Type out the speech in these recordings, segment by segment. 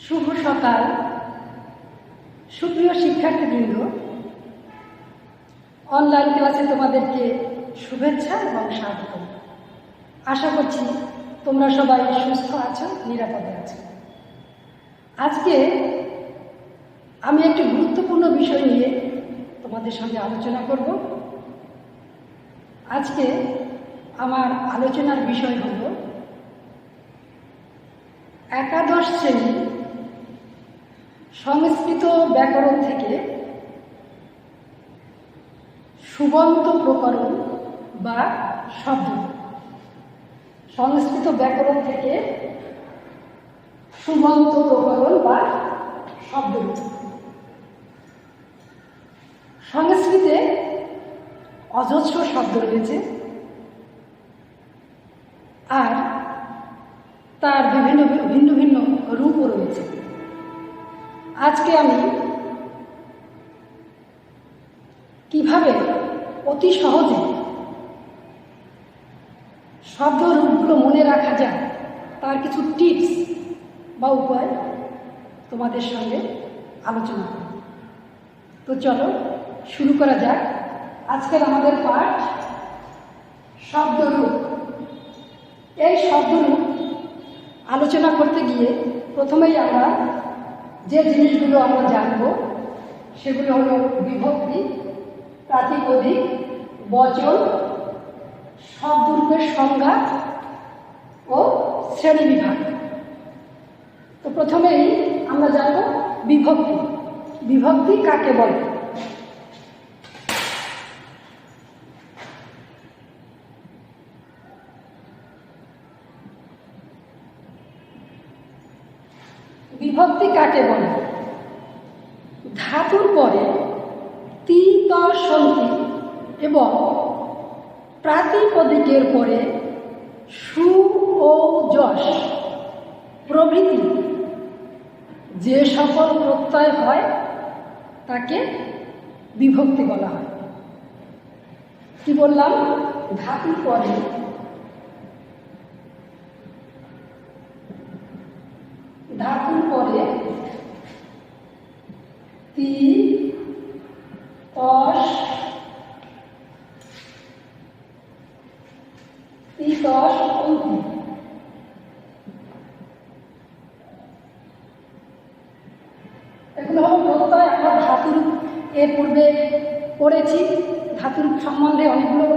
শুভ সকাল সুপ্রিয় শিক্ষার্থীবৃন্দ, অনলাইন ক্লাসে তোমাদেরকে শুভেচ্ছা এবং স্বাগত। আশা করছি তোমরা সবাই সুস্থ আছো, নিরাপদে আছো। আজকে আমি একটি গুরুত্বপূর্ণ বিষয় নিয়ে তোমাদের সঙ্গে আলোচনা করব। আজকে আমার আলোচনার বিষয় হল একাদশ শ্রেণী সংস্কৃত ব্যাকরণ থেকে সুবন্ত প্রকরণ বা শব্দ। সংস্কৃত ব্যাকরণ থেকে সুবন্ত প্রকরণ বা শব্দ। সংস্কৃতে অজস্র শব্দ রয়েছে আর তার ভিন্ন ভিন্ন রূপও রয়েছে। আজকে আমি কিভাবে অতি সহজে শব্দ রূপগুলো মনে রাখা যায় তার কিছু টিপস বা উপায় তোমাদের সঙ্গে আলোচনা করব। তো চলো শুরু করা যাক। আজকের আমাদের পাঠ শব্দরূপ। এই শব্দরূপ আলোচনা করতে গিয়ে প্রথমেই আমরা যে জিনিসগুলো আমরা জানব সেগুলো হলো বিভক্তি, প্রাতিপদিক, বচন, শব্দরূপের সংজ্ঞা ও শ্রেণীবিভাগ। তো প্রথমেই আমরা জানব বিভক্তি। বিভক্তি কাকে বলে? বিভক্তি কাকে বলে? ধাতুর পরে তি, ত, সন্ধি এবং প্রাতিপদিকের পরে সু ও যশ প্রভৃতি যে সকল প্রত্যয় হয় তাকে বিভক্তি বলা হয়। কি বললাম? ধাতুর পরে তি, তস, অন্তি। এগুলো হলো প্রত্যয়। আমরা ধাতুর এর পূর্বে পড়েছি। ধাতুর সম্বন্ধে অনেকগুলো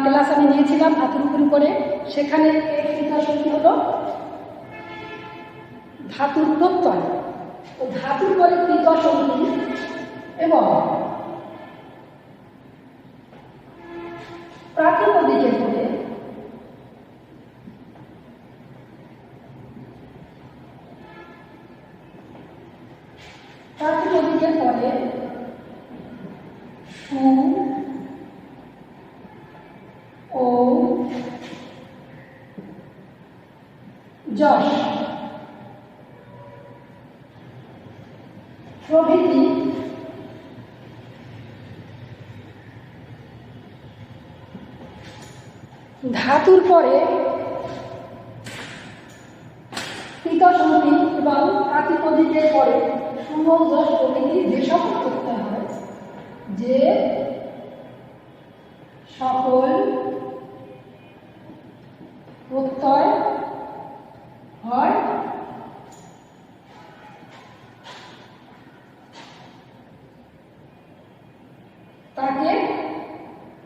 ক্লাস আমি নিয়েছিলাম ধাতুর উপরে। সেখানে এই হলো ধাতুর প্রত্যয়। তো ধাতুর পরে কৃত সন্ধি এবং প্রাতিপদিকের পরে সু ও যশ প্রভৃতি ধাতুর পরে কৃত সন্ধি এবং প্রাতিপদিকের পরে সু ও যশ প্রভৃতি যেসব প্রত্যয় হয়, যে সকল প্রত্যয় হয় তাকে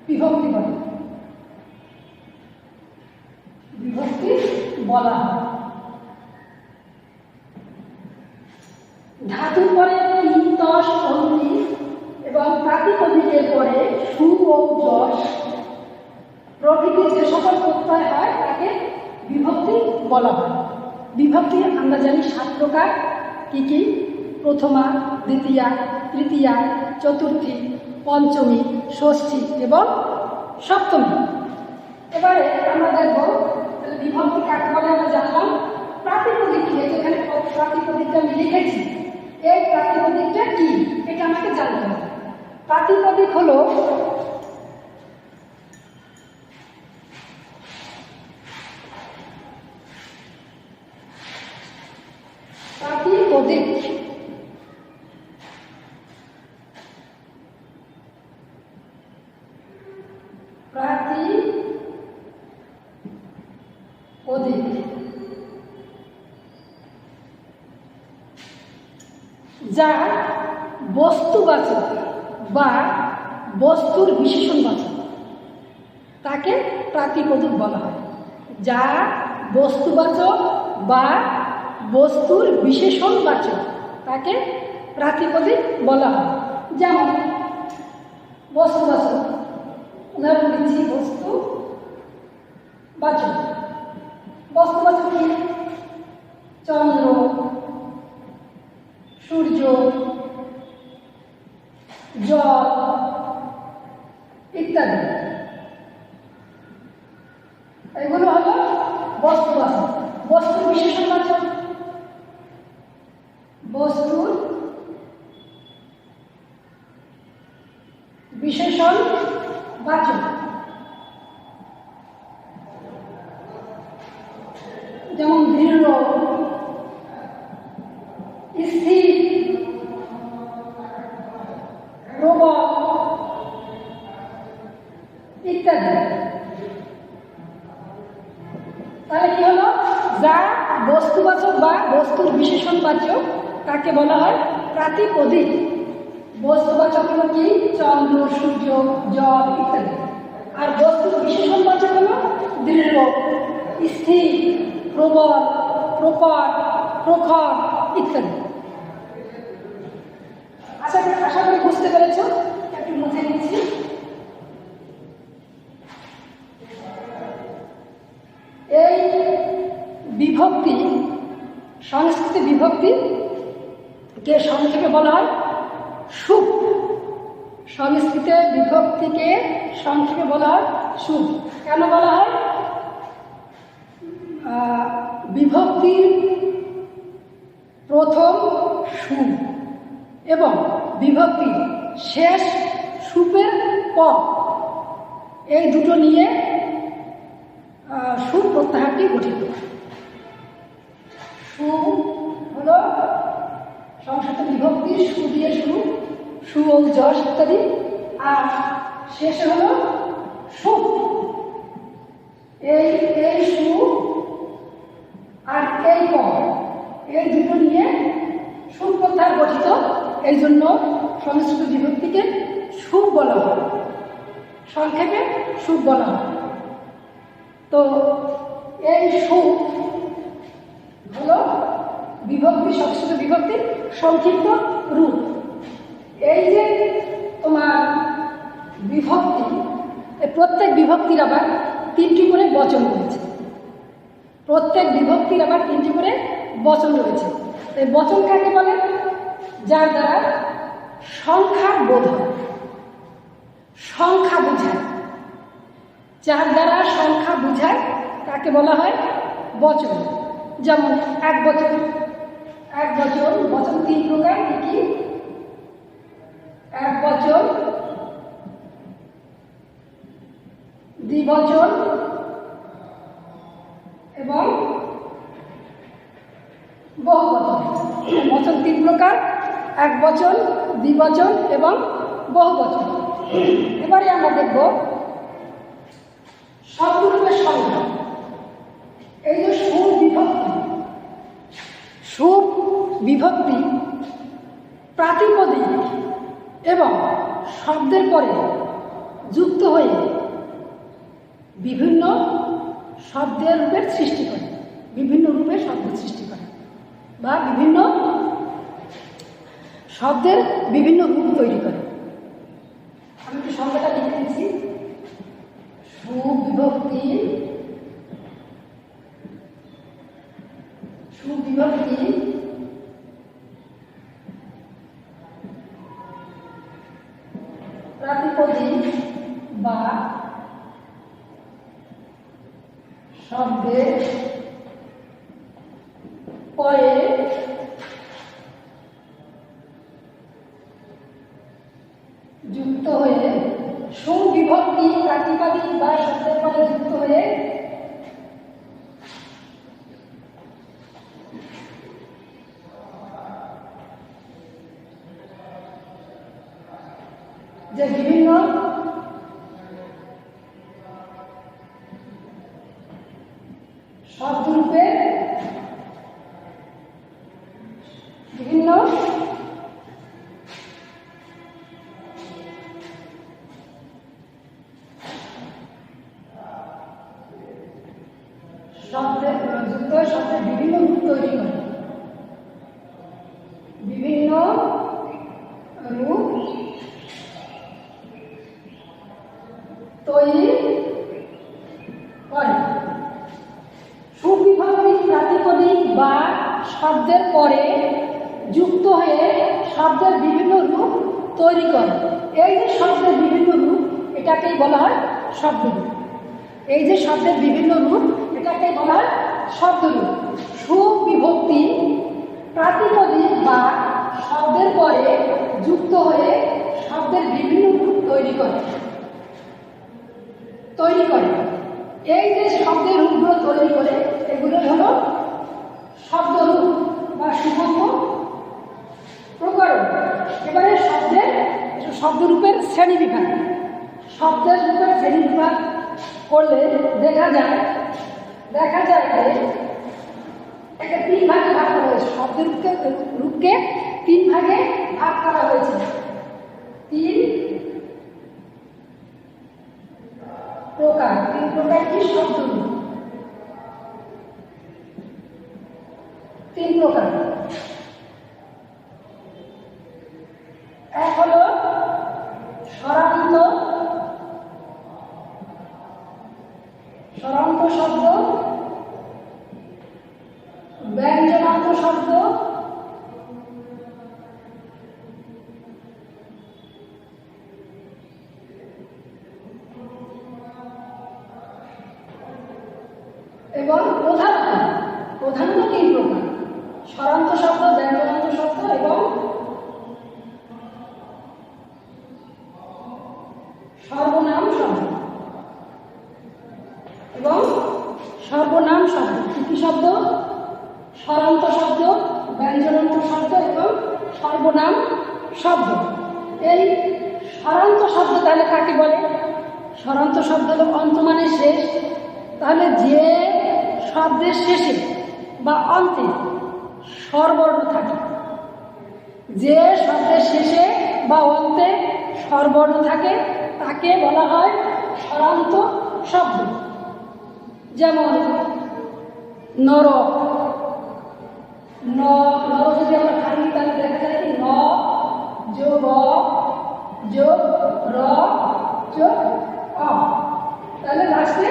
বিভক্তি বলে। বিভক্তি বলা হয়। ধাতুর পরে তি, তস, অন্তি এবং প্রাতিপদিকের পরে সু ও যশ প্রভৃতি যে সকল প্রত্যয় হয় তাকে বিভক্তি বলা হয়। বিভক্তি আমরা জানি 7 প্রকার। কি কি? প্রথমা, দ্বিতীয়া, তৃতীয়া, চতুর্থী, পঞ্চমী, ষষ্ঠী এবং সপ্তমী। এবারে আমরা দেখব বিভক্তি কাকে বলে। আমরা জানলাম। প্রাতিপদিক কি? এখানে প্রাতিপদিকটা আমি লিখেছি। এই প্রাতিপদিকটা কি এটা আমাকে জানতে হবে। প্রাতিপদিক হলো প্রাতিপদিক। প্রাতিপদিক যা বস্তুবাচক বা বস্তুর বিশেষণবাচক তাকে প্রাতিপদিক বলা হয়। যা বস্তুবাচক বা বস্তুর বিশেষণবাচক তাকে প্রাতিপদিক বলা হয়। যেমন বস্তুবাচক, উদাহরণ দিচ্ছি, বস্তুবাচক। বস্তুবাচক কি? চন্দ্র, সূর্য, জল ইত্যাদি, এগুলো হলো বস্তুবাচক। বস্তুর বিশেষণবাচক, বস্তুর বিশেষণবাচক যেমন দৃঢ়, স্থির, প্রবল ইত্যাদি। তাহলে কি হলো? যা বস্তুবাচক বা বস্তুর বিশেষণবাচক তাকে বলা হয় প্রাতিপদিক। বস্তুবাচক হলো কি? চন্দ্র, সূর্য, জল ইত্যাদি। আর বস্তুর বিশেষণবাচক হলো দৃঢ়, স্থির, প্রবল, প্রকট, প্রখর ইত্যাদি। আশা করি বুঝতে পেরেছ। একটু মুছে নিচ্ছি। এই বিভক্তি, সংস্কৃত বিভক্তিকে সংক্ষেপে বলা হয় সুপ। সংস্কৃত বিভক্তিকে সংক্ষেপে বলা হয় সুপ। কেন বলা হয়? বিভক্তির প্রথম সু এবং বিভক্তির শেষ সুপের প, এই দুটো নিয়ে সু প্রত্যাহারটি গঠিত। সু হল সংস্কৃত বিভক্তির সু দিয়ে শুরু, সু ও যশ ইত্যাদি, আর শেষে হল সু। এই সু আর এই প, এই দুটো নিয়ে সু প্রত্যাহার গঠিত। এই জন্য সংস্কৃত বিভক্তিকে সুপ বলা হয়, সংক্ষেপে সুপ বলা হয়। তো এই সুপ হলো বিভক্তি, সংস্কৃত বিভক্তির সংক্ষিপ্ত রূপ। এই যে তোমার বিভক্তি, প্রত্যেক বিভক্তির আবার তিনটি করে বচন রয়েছে। প্রত্যেক বিভক্তির আবার তিনটি করে বচন রয়েছে। এই বচন কাকে বলে? যার দ্বারা সংখ্যা বোধ হয়, সংখ্যা বোঝায়। যার দ্বারা সংখ্যা বোঝায় তাকে বলা হয় বচন। যেমন এক বচন। এক বচন, বচন তিন প্রকার। কি কি? এক বচন, দ্বিবচন এবং বহুবচন। বচন তিন প্রকার: এক বচন, দ্বিবচন এবং বহুবচন। এবারে আমরা দেখব শব্দরূপের সংজ্ঞা। এই যে সুপ বিভক্তি, সুপ বিভক্তি প্রাতিপদিক এবং শব্দের পরে যুক্ত হয়ে বিভিন্ন শব্দের রূপের সৃষ্টি করে, বিভিন্ন রূপে শব্দের সৃষ্টি করে, বা বিভিন্ন শব্দের বিভিন্ন রূপ তৈরি করে। আমি একটু সংজ্ঞাটা লিখে দিচ্ছি। সুবিভক্তি, সুবিভক্তি প্রাতিপদিক বা শব্দের পরে যুক্ত হয়ে, সুবিভক্তি প্রাতিপদিক বা শব্দের পরে যুক্ত হয়ে যে বিভিন্ন শব্দরূপে বিভিন্ন শব্দের যুক্ত শব্দের বিভিন্ন রূপ তৈরি করে, বিভিন্ন রূপ তৈরি করে। সুবিভক্তি প্রাতিপদিক বা শব্দের পরে যুক্ত হয়ে শব্দের বিভিন্ন রূপ তৈরি করে। এই যে শব্দের বিভিন্ন রূপ, এটাকেই বলা হয় শব্দরূপ। এই যে শব্দের বিভিন্ন রূপ, এটাকেই বলা হয় শব্দরূপ। সুবিভক্তি প্রাতিপদিক বা শব্দের পরে যুক্ত হয়ে শব্দের বিভিন্ন রূপ তৈরি করে। এই যে শব্দের রূপগুলো তৈরি করে, এগুলো হলো শব্দরূপ বা সুভক্ত প্রকরণ। এবারে শব্দরূপের শ্রেণী বিভাগ। শব্দের রূপের শ্রেণী বিভাগ করলে দেখা যায় যে একটা 3 ভাগে ভাগ করা হয়েছে। শব্দের রূপকে 3 ভাগে ভাগ করা হয়েছে। 3 প্রকার কি শব্দরূপ? 3 প্রকার। এক হলো স্বরান্ত শব্দ, ব্যঞ্জনান্ত শব্দ এবং প্রধানত 3 প্রকার: স্বরান্ত শব্দ, ব্যঞ্জনান্ত শব্দ এবং সর্বনাম শব্দ। কি শব্দ? স্বরান্ত শব্দ, ব্যঞ্জনান্ত শব্দ এবং সর্বনাম শব্দ। এই স্বরান্ত শব্দ তাহলে কাকে বলে? স্বরান্ত শব্দ হলো অন্ত মানে শেষ। তাহলে যে শব্দের শেষে বা অন্তে স্বরবর্ণ থাকে, যে শব্দের শেষে বা অন্তে স্বরবর্ণ থাকে, তাকে বলা হয় স্বরান্ত শব্দ। যেমন নর, যদি আমরা খালি তাহলে দেখা যায় কি ন যোগ যোগ র যোগ অ, তাহলে লাস্টে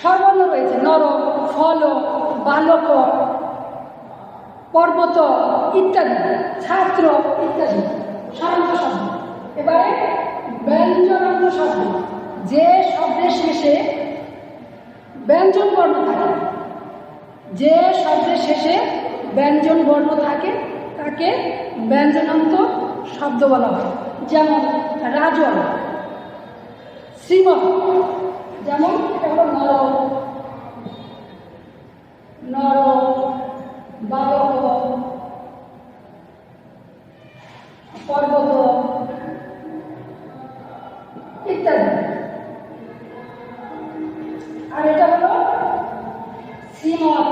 স্বরবর্ণ রয়েছে। নর, ফল, বালক, পর্বত ইত্যাদি, ছাত্র ইত্যাদি স্বরান্ত শব্দ। এবারে ব্যঞ্জনান্ত শব্দ, যে শব্দের শেষে ব্যঞ্জন বর্ণ থাকে, যে শব্দের শেষে ব্যঞ্জন বর্ণ থাকে তাকে ব্যঞ্জনান্ত শব্দ বলা হয়। যেমন রাজন, শ্রীমৎ, যেমন এটা হলো নর, বালক, পর্বত ইত্যাদি। আর এটা হলো শ্রীমৎ,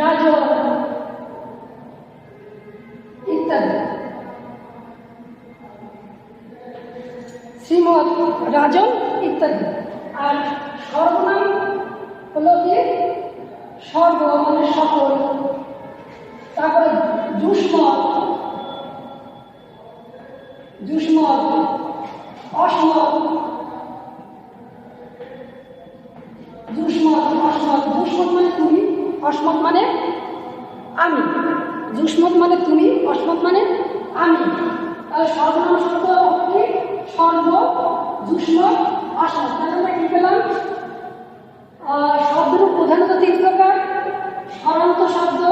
রাজন ইত্যাদি। শ্রীমৎ, রাজন ইত্যাদি। আর সর্বনাম হলো কি সর্ব মানে সকল, তারপরে যুষ্মৎ, অসমৎ, যুষ্মৎ মানে তুমি, অসমৎ মানে আমি। যুষ্মৎ মানে তুমি, অসমৎ মানে আমি। তাহলে সর্বনাম শব্দ কি? সর্ব, যুষ্মৎ, অসমৎ। তাহলে আমরা কি পেলাম? শব্দরূপ প্রধানত 3 প্রকার: স্বরান্ত শব্দ,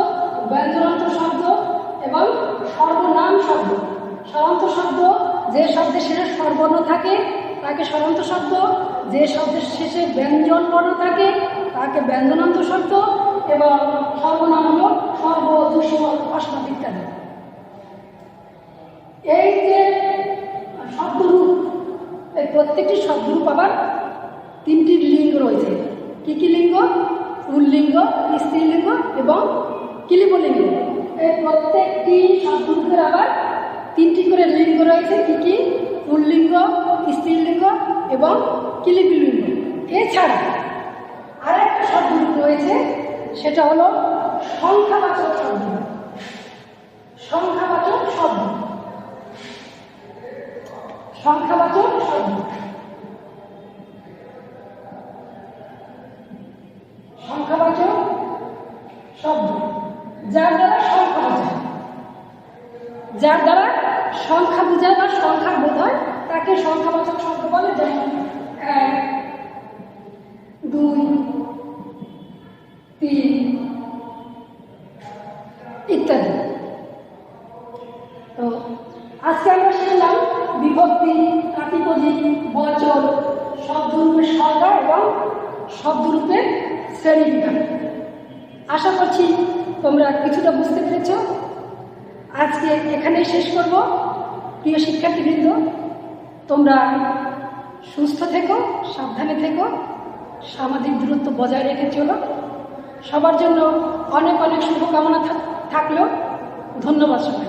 ব্যঞ্জনান্ত শব্দ এবং সর্বনাম শব্দ। স্বরান্ত শব্দ যে শব্দের শেষে স্বরবর্ণ থাকে তাকে স্বরান্ত শব্দ, যে শব্দের শেষে ব্যঞ্জন বর্ণ থাকে তাকে ব্যঞ্জনান্ত শব্দ, এবং সর্বনাম হল সর্ব, যুষ্মৎ, অসমৎ ইত্যাদি। এই যে শব্দরূপ, এই প্রত্যেকটি শব্দরূপ আবার তিনটি লিঙ্গ রয়েছে। কি কি লিঙ্গ? পুল্লিঙ্গ, স্ত্রীলিঙ্গ এবং কিলিপলিঙ্গ। এই প্রত্যেকটি শব্দরূপের আবার তিনটি করে লিঙ্গ রয়েছে। কি কি? পুল্লিঙ্গ, স্ত্রীলিঙ্গ এবং কিলিপলিঙ্গ। এছাড়া আর একটা শব্দরূপ রয়েছে, সেটা হলো সংখ্যাবাচক শব্দ। সংখ্যাবাচক শব্দ, সংখ্যাবাচক শব্দ, সংখ্যাবাচক শব্দ, যার দ্বারা সংখ্যা বোঝায়, যার দ্বারা সংখ্যা বোঝায় বা সংখ্যা বোধ হয় তাকে সংখ্যাবাচক শব্দ বলে। যেমন 1, 2, 3 ইত্যাদি। তো আজকে আমরা শিখলাম বিভক্তি, প্রাতিপদিক, বচন, শব্দরূপের সংজ্ঞা এবং শব্দরূপের শ্রেণীবিভাগ। আশা করছি তোমরা কিছুটা বুঝতে পেরেছ। আজকে এখানেই শেষ করব। প্রিয় শিক্ষার্থীবৃন্দ, তোমরা সুস্থ থেকো, সাবধানে থেকো, সামাজিক দূরত্ব বজায় রেখে চলো। সবার জন্য অনেক অনেক শুভকামনা থাকলো। ধন্যবাদ সবাই।